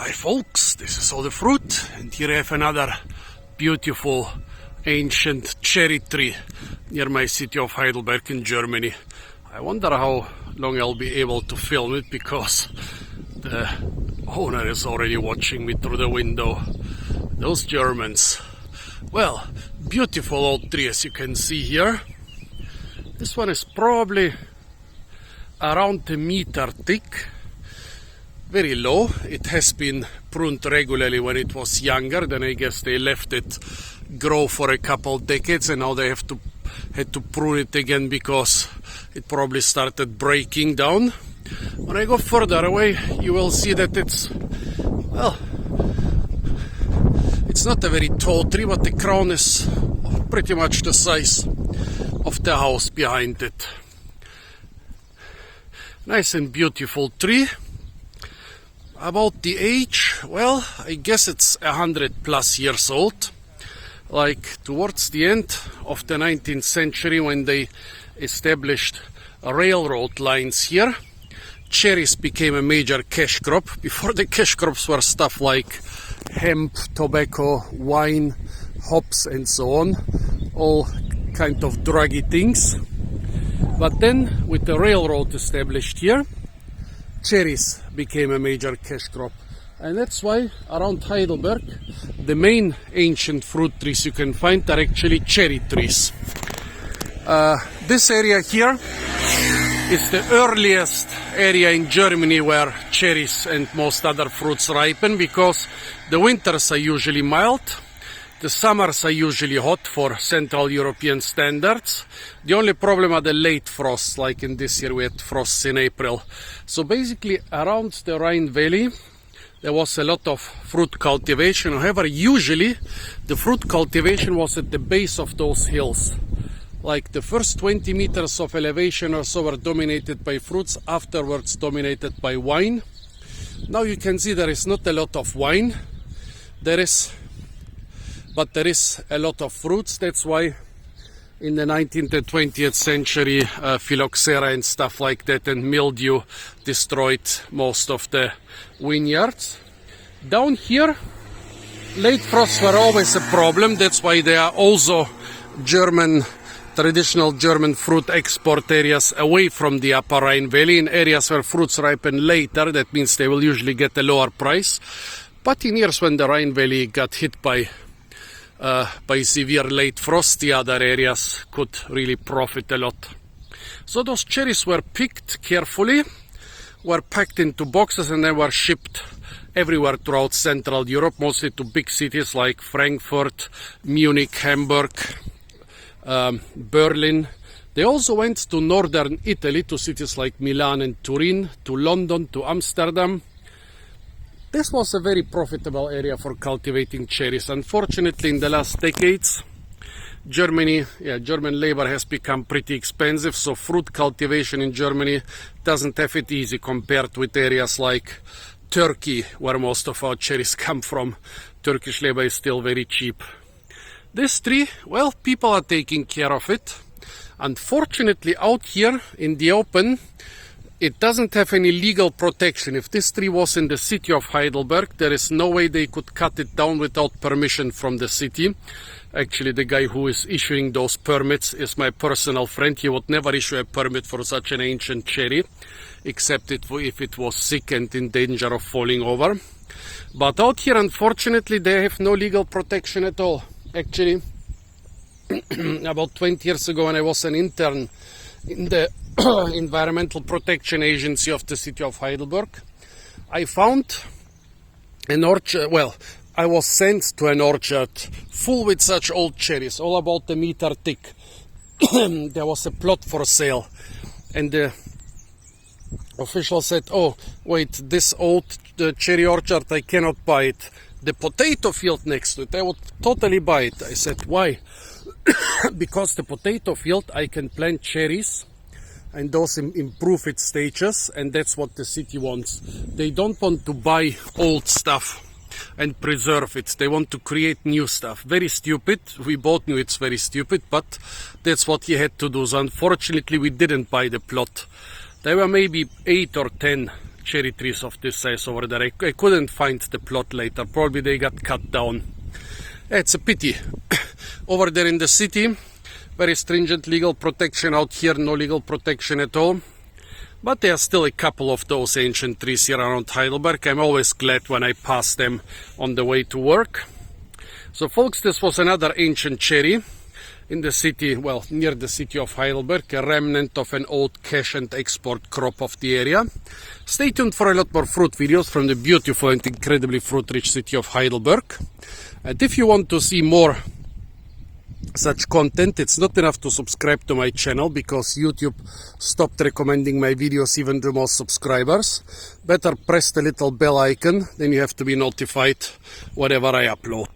Hi folks, this is all the fruit, and here I have another beautiful ancient cherry tree near my city of Heidelberg in Germany. I wonder how long I'll be able to film it because the owner is already watching me through the window. Those Germans. Well, beautiful old tree as you can see here. This one is probably around a meter thick. Very low. It has been pruned regularly when it was younger. Then I guess they left it grow for a couple decades, and now they had to prune it again because it probably started breaking down. When I go further away, you will see that it's not a very tall tree, but the crown is pretty much the size of the house behind it. Nice and beautiful tree. About the age, well, I guess it's 100+ years old. Like towards the end of the 19th century, when they established railroad lines here, cherries became a major cash crop. Before, the cash crops were stuff like hemp, tobacco, wine, hops and so on, all kind of druggy things. But then with the railroad established here, cherries became a major cash crop, and that's why around Heidelberg the main ancient fruit trees you can find are actually cherry trees. This area here is the earliest area in Germany where cherries and most other fruits ripen, because the winters are usually mild, the summers are usually hot for Central European standards. The only problem are the late frosts, like in this year we had frosts in April. So basically around the Rhine Valley there was a lot of fruit cultivation. However, usually the fruit cultivation was at the base of those hills. Like the first 20 meters of elevation or so were dominated by fruits, afterwards dominated by wine. Now you can see there is not a lot of wine. But there is a lot of fruits. That's why in the 19th and 20th century phylloxera and stuff like that and mildew destroyed most of the vineyards. Down here, late frosts were always a problem. That's why there are also traditional German fruit export areas away from the upper Rhine Valley, in areas where fruits ripen later. That means they will usually get a lower price. But in years when the Rhine Valley got hit by severe late frost, the other areas could really profit a lot. So those cherries were picked carefully, were packed into boxes, and then were shipped everywhere throughout Central Europe, mostly to big cities like Frankfurt, Munich, Hamburg, Berlin. They also went to northern Italy, to cities like Milan and Turin, to London, to Amsterdam. This was a very profitable area for cultivating cherries. Unfortunately, in the last decades, German labor has become pretty expensive, so fruit cultivation in Germany doesn't have it easy compared with areas like Turkey, where most of our cherries come from. Turkish labor is still very cheap. This tree, well, people are taking care of it. Unfortunately, out here in the open, it doesn't have any legal protection. If this tree was in the city of Heidelberg, there is no way they could cut it down without permission from the city. Actually, the guy who is issuing those permits is my personal friend. He would never issue a permit for such an ancient cherry, except if it was sick and in danger of falling over. But out here, unfortunately, they have no legal protection at all. Actually, about 20 years ago, when I was an intern in the Environmental Protection Agency of the city of Heidelberg, I found an orchard. Well, I was sent to an orchard full with such old cherries, all about a meter thick. There was a plot for sale, and the official said, "Oh, wait, this old cherry orchard, I cannot buy it. The potato field next to it, I would totally buy it." I said, "Why?" Because the potato field, I can plant cherries and those improve its stages, and that's what the city wants. They don't want to buy old stuff and preserve it. They want to create new stuff. Very stupid. We both knew it's very stupid, but that's what he had to do. So unfortunately, we didn't buy the plot. There were maybe 8 or 10 cherry trees of this size over there. I couldn't find the plot later. Probably they got cut down. It's a pity. Over there in the city, very stringent legal protection. Out here, no legal protection at all. But there are still a couple of those ancient trees here around Heidelberg. I'm always glad when I pass them on the way to work. So folks, this was another ancient cherry in the city, well, near the city of Heidelberg, a remnant of an old cash and export crop of the area. Stay tuned for a lot more fruit videos from the beautiful and incredibly fruit-rich city of Heidelberg. And if you want to see more such content, it's not enough to subscribe to my channel because YouTube stopped recommending my videos even to more subscribers. Better press the little bell icon, then you have to be notified whenever I upload.